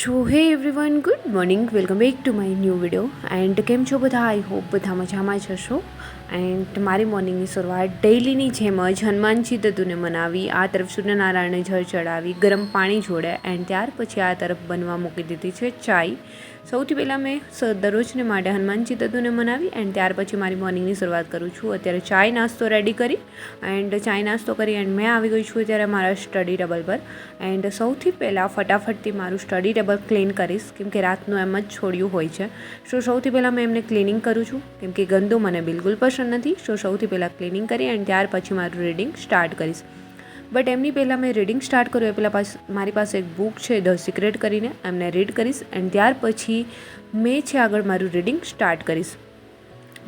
હે everyone, good morning, welcome back to my new video. And કેમ છો બધા? આઈ હોપ બધા મજામાં જ હશો. એન્ડ મારી મોર્નિંગની શરૂઆત ડેઇલીની જેમ જ હનુમાનજી દત્તુને મનાવી, આ તરફ સૂર્યનારાયણને જળ ચડાવી, ગરમ પાણી જોડે એન્ડ ત્યાર પછી આ તરફ બનવા મૂકી દીધી છે ચાય. સૌથી પહેલાં મેં દરરોજને માટે હનુમાનજી દત્તુને મનાવી એન્ડ ત્યાર પછી મારી મોર્નિંગની શરૂઆત કરું છું. અત્યારે ચાય નાસ્તો રેડી કરી એન્ડ ચાય નાસ્તો કરી એન્ડ મેં આવી ગઈ છું અત્યારે મારા સ્ટડી ટેબલ પર. એન્ડ સૌથી પહેલાં ફટાફટથી મારું સ્ટડી ટેબલ ક્લીન કરીશ, કેમ કે રાતનું એમ જ છોડ્યું હોય છે. સૌથી પહેલાં મેં એમને ક્લિનિંગ કરું છું, કેમ કે ગંદુ મને બિલકુલ પસંદ નથી. સૌથી પહેલાં ક્લિનિંગ કરી એન્ડ ત્યાર પછી મારું રીડિંગ સ્ટાર્ટ કરીશ. બટ એમની પહેલાં મેં રીડિંગ સ્ટાર્ટ કર્યું એ પહેલાં મારી પાસે એક બુક છે ધ સિક્રેટ કરીને, એમને રીડ કરીશ એન્ડ ત્યાર પછી મેં છે આગળ મારું રીડિંગ સ્ટાર્ટ કરીશ.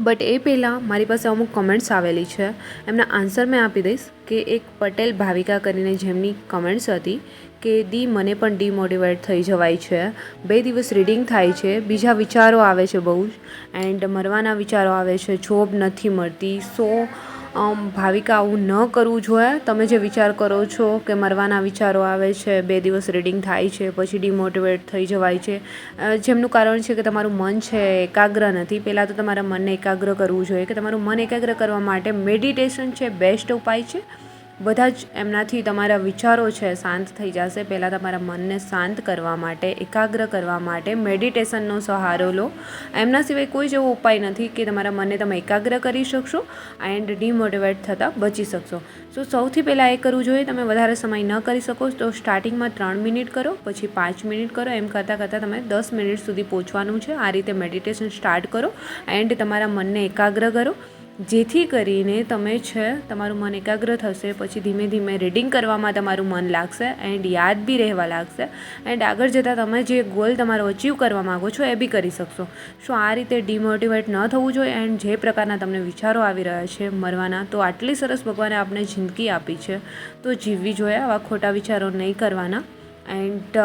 બટ એ પહેલાં મારી પાસે અમુક કમેન્ટ્સ આવેલી છે, એમના આન્સર મેં આપી દઈશ. કે એક પટેલ ભાવિકા કરીને જેમની કમેન્ટ્સ હતી કે મને પણ ડીમોટિવેટ થઈ જવાય છે, 2 દિવસ રીડિંગ થાય છે, બીજા વિચારો આવે છે બહુ જ એન્ડ મરવાના વિચારો આવે છે, જોબ નથી મળતી. ભાવિકા આવું ન કરવું જોઈએ. તમે જે વિચાર કરો છો કે મરવાના વિચારો આવે છે, 2 દિવસ રીડિંગ થાય છે, પછી ડીમોટિવેટ થઈ જવાય છે, જેમનું કારણ છે કે તમારું મન છે એકાગ્ર નથી. પહેલાં તો તમારા મનને એકાગ્ર કરવું જોઈએ, કે તમારું મન એકાગ્ર કરવા માટે મેડિટેશન છે બેસ્ટ ઉપાય છે. બધા જ એમનાથી તમારા વિચારો છે શાંત થઈ જશે. પહેલાં તમારા મનને શાંત કરવા માટે, એકાગ્ર કરવા માટે મેડિટેશનનો સહારો લો. એમના સિવાય કોઈ જ એવો ઉપાય નથી કે તમારા મનને તમે એકાગ્ર કરી શકશો એન્ડ ડીમોટિવેટ થતાં બચી શકશો. સૌથી પહેલાં એ કરવું જોઈએ. તમે વધારે સમય ન કરી શકો તો સ્ટાર્ટિંગમાં 3 મિનિટ કરો, પછી 5 મિનિટ કરો, એમ કરતાં તમે 10 મિનિટ સુધી પહોંચવાનું છે. આ રીતે મેડિટેશન સ્ટાર્ટ કરો એન્ડ તમારા મનને એકાગ્ર કરો, જેથી કરીને તમે છે તમારું મન એકાગ્ર થશે. પછી ધીમે ધીમે રીડિંગ કરવામાં તમારું મન લાગશે એન્ડ યાદ બી રહેવા લાગશે એન્ડ આગળ જતાં તમે જે ગોલ તમારો અચીવ કરવા માગો છો એ બી કરી શકશો. આ રીતે ડીમોટિવેટ ન થવું જોઈએ એન્ડ જે પ્રકારના તમને વિચારો આવી રહ્યા છે મરવાના, તો આટલી સરસ ભગવાને આપણે જિંદગી આપી છે તો જીવવી જોઈએ. આવા ખોટા વિચારો નહીં કરવાના એન્ડ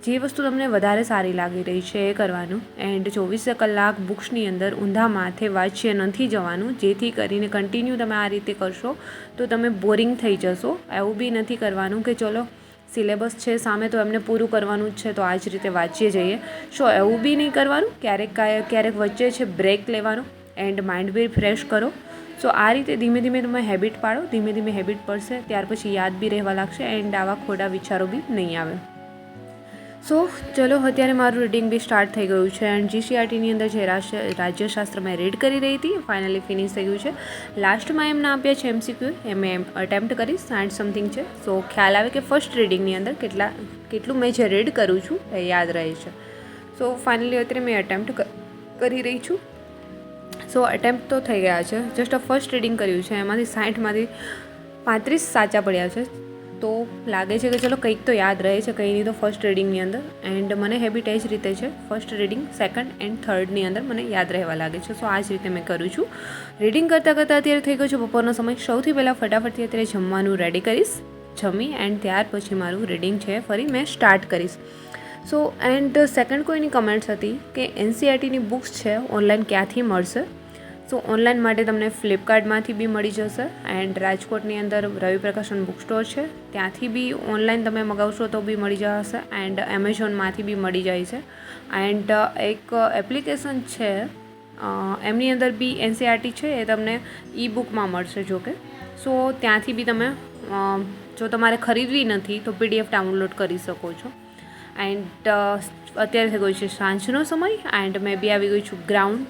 જે વસ્તુ તમને વધારે સારી લાગી રહી છે એ કરવાનું. એન્ડ 24 કલાક બુક્સની અંદર ઊંધા માથે વાંચીએ નથી જવાનું, જેથી કરીને કન્ટિન્યુ તમે આ રીતે કરશો તો તમે બોરિંગ થઈ જશો. એવું બી નથી કરવાનું કે ચલો સિલેબસ છે સામે તો એમને પૂરું કરવાનું જ છે તો આ જ રીતે વાંચીએ જઈએ. એવું બી નહીં કરવાનું. ક્યારેક વચ્ચે છે બ્રેક લેવાનું એન્ડ માઇન્ડ બી ફ્રેશ કરો. આ રીતે ધીમે ધીમે તમે હેબિટ પાડો. ધીમે ધીમે હેબિટ પડશે ત્યાર પછી યાદ બી રહેવા લાગશે એન્ડ આવા ખોટા વિચારો બી નહીં આવે. ચલો અત્યારે મારું રીડિંગ બી સ્ટાર્ટ થઈ ગયું છે એન્ડ GCRTની અંદર જે રાજ્યશાસ્ત્ર મેં રીડ કરી રહી હતી ફાઇનલી ફિનિશ થઈ ગયું છે. લાસ્ટમાં એમના આપ્યા છે MCQ, એ મેં અટેમ્પ્ટ કરીશ. 60 સમથિંગ છે. ખ્યાલ આવે કે ફર્સ્ટ રીડિંગની અંદર કેટલું મેં જે રીડ કરું છું એ યાદ રહે છે. ફાઇનલી અત્યારે મેં અટેમ્પ્ટ કરી રહી છું. અટેમ્પ્ટ તો થઈ ગયા છે. જસ્ટ ફર્સ્ટ રીડિંગ કર્યું છે, એમાંથી 60માંથી 35 સાચા પડ્યા છે. તો લાગે છે કે ચલો કંઈક તો યાદ રહે છે, કંઈ નહીં તો ફર્સ્ટ રીડિંગની અંદર. એન્ડ મને હેબિટ એ જ રીતે છે, ફર્સ્ટ રીડિંગ, સેકન્ડ એન્ડ થર્ડની અંદર મને યાદ રહેવા લાગે છે. આ જ રીતે મેં કરું છું. રીડિંગ કરતાં અત્યારે થઈ ગયો છે બપોરનો સમય. સૌથી પહેલાં ફટાફટથી અત્યારે જમવાનું રેડી કરીશ. જમી એન્ડ ત્યાર પછી મારું રીડિંગ છે ફરી મેં સ્ટાર્ટ કરીશ. એન્ડ સેકન્ડ કોઈની કમેન્ટ્સ હતી કે NCERTની બુક્સ છે ઓનલાઈન ક્યાંથી મળશે. ઓનલાઈન માટે તમને ફ્લિપકાર્ટમાંથી બી મળી જશે એન્ડ રાજકોટની અંદર રવિ પ્રકાશન બુક સ્ટોર છે, ત્યાંથી બી ઓનલાઈન તમે મગાવશો તો બી મળી જશે એન્ડ એમેઝોનમાંથી બી મળી જાય છે. એન્ડ એક એપ્લિકેશન છે એમની અંદર બી NCERT છે, એ તમને ઈ બુકમાં મળશે જોકે. ત્યાંથી બી તમે જો તમારે ખરીદવી નથી તો PDF ડાઉનલોડ કરી શકો છો. એન્ડ અત્યારે થઈ ગયો છે સાંજનો સમય એન્ડ મેં બી આવી ગઈ છું ગ્રાઉન્ડ.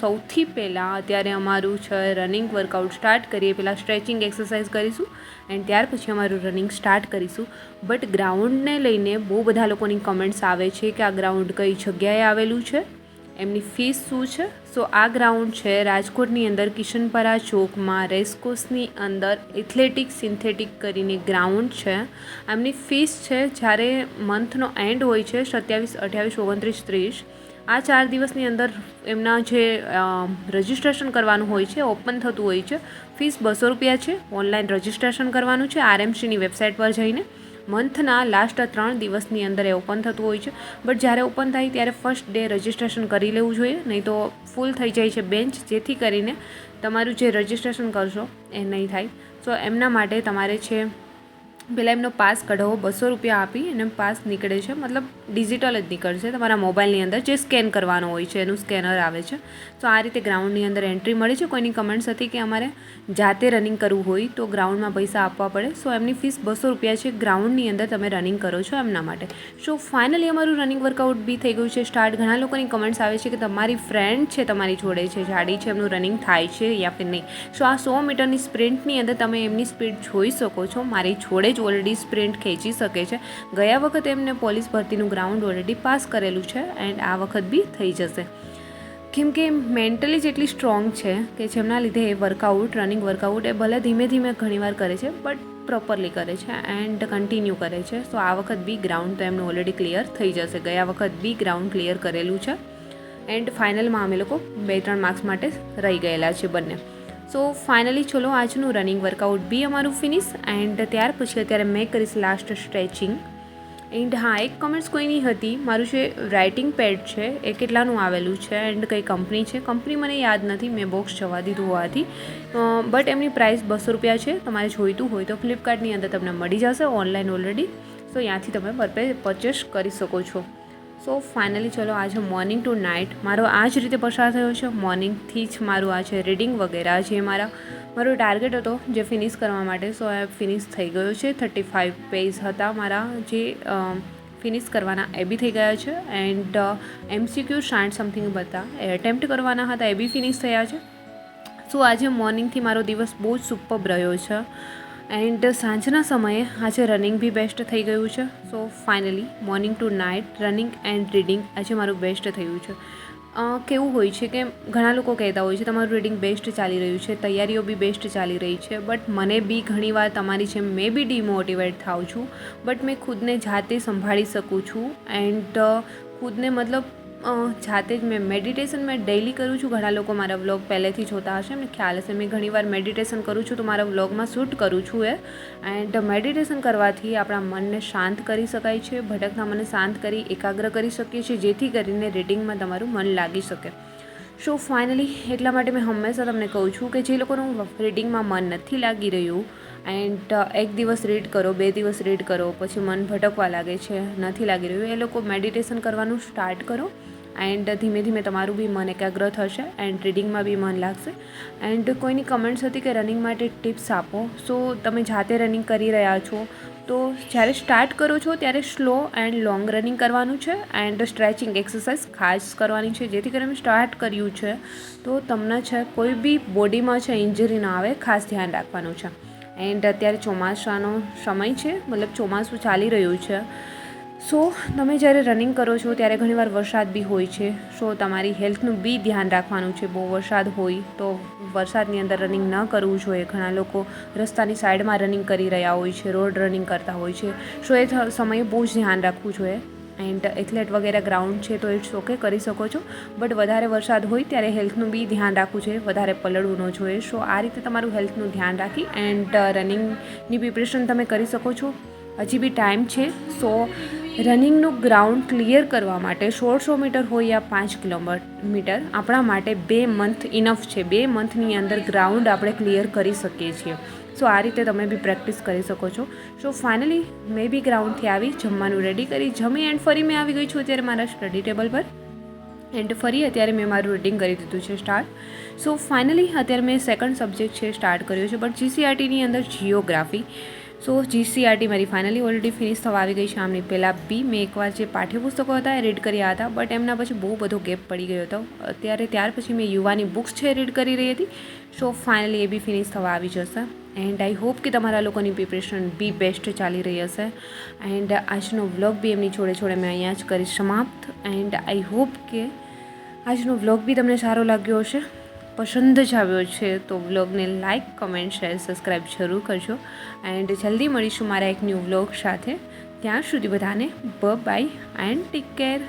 સૌથી પહેલાં અત્યારે અમારું છે રનિંગ વર્કઆઉટ સ્ટાર્ટ કરીએ. પહેલાં સ્ટ્રેચિંગ એક્સરસાઇઝ કરીશું એન્ડ ત્યાર પછી અમારું રનિંગ સ્ટાર્ટ કરીશું. બટ ગ્રાઉન્ડને લઈને બહુ બધા લોકોની કમેન્ટ્સ આવે છે કે આ ગ્રાઉન્ડ કઈ જગ્યાએ આવેલું છે, એમની ફીસ શું છે. આ ગ્રાઉન્ડ છે રાજકોટની અંદર કિશનપરા ચોકમાં રેસકોર્સની અંદર એથ્લેટિક સિન્થેટિક કરીને ગ્રાઉન્ડ છે. એમની ફીસ છે જ્યારે મંથનો એન્ડ હોય છે 27, 28, 29, 30, આ 4 દિવસની અંદર એમના જે રજિસ્ટ્રેશન કરવાનું હોય છે ઓપન થતું હોય છે. ફીસ 200 રૂપિયા છે. ઓનલાઈન રજિસ્ટ્રેશન કરવાનું છે RMCની વેબસાઇટ પર જઈને. મંથના લાસ્ટ 3 દિવસની અંદર એ ઓપન થતું હોય છે. બટ જ્યારે ઓપન થાય ત્યારે ફર્સ્ટ ડે રજિસ્ટ્રેશન કરી લેવું જોઈએ, નહીં તો ફૂલ થઈ જાય છે બેન્ચ, જેથી કરીને તમારું જે રજિસ્ટ્રેશન કરશો એ નહીં થાય. એમના માટે તમારે છે પહેલાં એમનો પાસ કઢાવો, 200 રૂપિયા આપી અને પાસ નીકળે છે, મતલબ ડિજિટલ જ નીકળશે તમારા મોબાઈલની અંદર, જે સ્કેન કરવાનો હોય છે એનું સ્કેનર આવે છે. તો આ રીતે ગ્રાઉન્ડની અંદર એન્ટ્રી મળે છે. કોઈની કમેન્ટ્સ હતી કે અમારે જાતે રનિંગ કરવું હોય તો ગ્રાઉન્ડમાં પૈસા આપવા પડે. સો એમની ફીસ 200 રૂપિયા છે. ગ્રાઉન્ડની અંદર તમે રનિંગ કરો છો એમના માટે. સો ફાઇનલી અમારું રનિંગ વર્કઆઉટ બી થઈ ગયું છે સ્ટાર્ટ. ઘણા લોકોની કમેન્ટ્સ આવે છે કે તમારી ફ્રેન્ડ છે તમારી જોડે છે જાડી છે, એમનું રનિંગ થાય છે યા ફિર નહીં. સો આ 100 મીટરની સ્પ્રિન્ટની અંદર તમે એમની સ્પીડ જોઈ શકો છો. મારી જોડે જ ઓલરેડી સ્પ્રિન્ટ ખેંચી શકે છે. ગયા વખતે એમને પોલીસ ભરતીનું ગ્રાઉન્ડ ઓલરેડી પાસ કરેલું છે એન્ડ આ વખત બી થઈ જશે, કેમ કે મેન્ટલી જેટલી સ્ટ્રોંગ છે કે જેમના લીધે એ વર્કઆઉટ, રનિંગ વર્કઆઉટ એ ભલે ધીમે ધીમે ઘણીવાર કરે છે બટ પ્રોપરલી કરે છે એન્ડ કન્ટિન્યુ કરે છે. સો આ વખત બી ગ્રાઉન્ડ તો એમનું ઓલરેડી ક્લિયર થઈ જશે. ગયા વખત બી ગ્રાઉન્ડ ક્લિયર કરેલું છે એન્ડ ફાઇનલમાં અમે લોકો 2-3 માર્ક્સ માટે રહી ગયેલા છે બંને. સો ફાઇનલી ચલો આજનું રનિંગ વર્કઆઉટ બી અમારું ફિનિશ એન્ડ ત્યાર પછી અત્યારે મેં કરીશ લાસ્ટ સ્ટ્રેચિંગ. એન્ડ હા, એક કમેન્ટ્સ કોઈની હતી, મારું જે રાઇટિંગ પેડ છે એ કેટલાનું આવેલું છે એન્ડ કઈ કંપની છે, કંપની મને યાદ નથી, મેં બોક્સ જવા દીધું હોવાથી, બટ એમની પ્રાઇસ 200 રૂપિયા છે. તમારે જોઈતું હોય તો ફ્લિપકાર્ટની અંદર તમને મળી જશે ઓનલાઈન ઓલરેડી. સો ત્યાંથી તમે પરચેસ કરી શકો છો. સો ફાઇનલી ચલો આજે મોર્નિંગ ટુ નાઇટ મારો આ જ રીતે પસાર થયો છે. મોર્નિંગથી જ મારું આ છે રીડિંગ વગેરે જે મારો ટાર્ગેટ હતો જે ફિનિશ કરવા માટે, સો એ ફિનિશ થઈ ગયો છે. 35 પેજ હતા મારા જે ફિનિશ કરવાના એ બી થઈ ગયા છે એન્ડ MCQ 60 સમથિંગ હતા એ એટેમ્પ્ટ કરવાના હતા એ બી ફિનિશ થયા છે. સો આજે મોર્નિંગથી મારો દિવસ બહુ જ સુપર્બ રહ્યો છે એન્ડ સાંજના સમયે આજે રનિંગ બી બેસ્ટ થઈ ગયું છે. So finally morning to night running and reading આજે મારું બેસ્ટ થયું છે. કેવું હોય છે કે ઘણા લોકો કહેતા હોય છે તમારું રીડિંગ બેસ્ટ ચાલી રહ્યું છે, તૈયારીઓ બી બેસ્ટ ચાલી રહી છે, બટ મને બી ઘણીવાર તમારી જેમ મેં બી ડિમોટિવેટ થાઉં છું, બટ મેં ખુદને જાતે સંભાળી શકું છું એન્ડ ખુદને મતલબ જાતે જ મેં મેડિટેશન મેં ડેઈલી કરું છું. ઘણા લોકો મારા વ્લોગ પહેલેથી જોતા હશે, એમને ખ્યાલ હશે મેં ઘણીવાર મેડિટેશન કરું છું તો મારા વ્લોગમાં શૂટ કરું છું એ. એન્ડ મેડિટેશન કરવાથી આપણા મનને શાંત કરી શકાય છે, ભટકતા મનને શાંત કરી એકાગ્ર કરી શકીએ છીએ, જેથી કરીને રીડિંગમાં તમારું મન લાગી શકે. સો ફાઇનલી એટલા માટે મેં હંમેશા તમને કહું છું કે જે લોકોનું રીડિંગમાં મન નથી લાગી રહ્યું એન્ડ એક દિવસ રીડ કરો, 2 દિવસ રીડ કરો, પછી મન ભટકવા લાગે છે, નથી લાગી રહ્યું, એ લોકો મેડિટેશન કરવાનું સ્ટાર્ટ કરો એન્ડ ધીમે ધીમે તમારું બી મન એકાગ્ર થશે એન્ડ રીડિંગમાં બી મન લાગશે. એન્ડ કોઈની કમેન્ટ્સ હતી કે રનિંગ માટે ટિપ્સ આપો. સો તમે જાતે રનિંગ કરી રહ્યા છો તો જ્યારે સ્ટાર્ટ કરો છો ત્યારે સ્લો એન્ડ લોંગ રનિંગ કરવાનું છે એન્ડ સ્ટ્રેચિંગ એક્સરસાઇઝ ખાસ કરવાની છે, જેથી કરીને મેં સ્ટાર્ટ કર્યું છે તો તમને છે કોઈ બી બોડીમાં છે ઇન્જરી ના આવે, ખાસ ધ્યાન રાખવાનું છે. એન્ડ અત્યારે ચોમાસાનો સમય છે, મતલબ ચોમાસું ચાલી રહ્યું છે. સો તમે જ્યારે રનિંગ કરો છો ત્યારે ઘણીવાર વરસાદ બી હોય છે. સો તમારી હેલ્થનું બી ધ્યાન રાખવાનું છે. બહુ વરસાદ હોય તો વરસાદની અંદર રનિંગ ન કરવું જોઈએ. ઘણા લોકો રસ્તાની સાઈડમાં રનિંગ કરી રહ્યા હોય છે, રોડ રનિંગ કરતા હોય છે. સો એ સમયે બહુ જ ધ્યાન રાખવું જોઈએ. એન્ડ એથ્લેટ વગેરે ગ્રાઉન્ડ છે તો ઇટ્સ ઓકે, કરી શકો છો, બટ વધારે વરસાદ હોય ત્યારે હેલ્થનું બી ધ્યાન રાખવું જોઈએ, વધારે પલળવું ન જોઈએ. સો આ રીતે તમારું હેલ્થનું ધ્યાન રાખી એન્ડ રનિંગની પ્રિપરેશન તમે કરી શકો છો. હજી બી ટાઈમ છે. સો રનિંગનું ગ્રાઉન્ડ ક્લિયર કરવા માટે 100 મીટર હોય યા 5 કિલોમીટર આપણા માટે 2 મંથ ઇનફ છે. 2 મંથની અંદર ગ્રાઉન્ડ આપણે ક્લિયર કરી શકીએ છીએ. સો આ રીતે તમે બી પ્રેક્ટિસ કરી શકો છો. સો ફાઇનલી મેં બી ગ્રાઉન્ડથી આવી જમવાનું રેડી કરી, જમી એન્ડ ફરી મેં આવી ગઈ છું અત્યારે મારા સ્ટડી ટેબલ પર એન્ડ ફરી અત્યારે મેં મારું રીડિંગ કરી દીધું છે સ્ટાર્ટ. સો ફાઇનલી અત્યારે મેં સેકન્ડ સબ્જેક્ટ છે સ્ટાર્ટ કર્યો છે, બટ GCRTની અંદર જિયોગ્રાફી. સો GCRT મારી ફાઇનલી ઓલરેડી ફિનિશ થવા આવી ગઈ છે. આમની પહેલાં બી મેં એકવાર જે પાઠ્યપુસ્તકો હતા એ રીડ કર્યા હતા, બટ એમના પછી બહુ બધો ગેપ પડી ગયો હતો. ત્યાર પછી મેં યુવાની બુક્સ છે રીડ કરી રહી હતી. સો ફાઇનલી એ બી ફિનિશ થવા આવી જશે એન્ડ આઈ હોપ કે તમારા લોકોની પ્રિપરેશન બી બેસ્ટ ચાલી રહી હશે. એન્ડ આજનો વ્લોગ બી એમની જોડે જોડે મેં અહીંયા જ કરીશ સમાપ્ત. એન્ડ આઈ હોપ કે આજનો વ્લોગ બી તમને સારો લાગ્યો હશે, પસંદ જ આવ્યો છે તો વ્લોગને લાઇક, કમેન્ટ, શેર, સબસ્ક્રાઈબ જરૂર કરજો. એન્ડ જલ્દી મળીશું મારા એક ન્યૂ વ્લોગ સાથે. ત્યાં સુધી બધાને બાય એન્ડ ટેક કેર.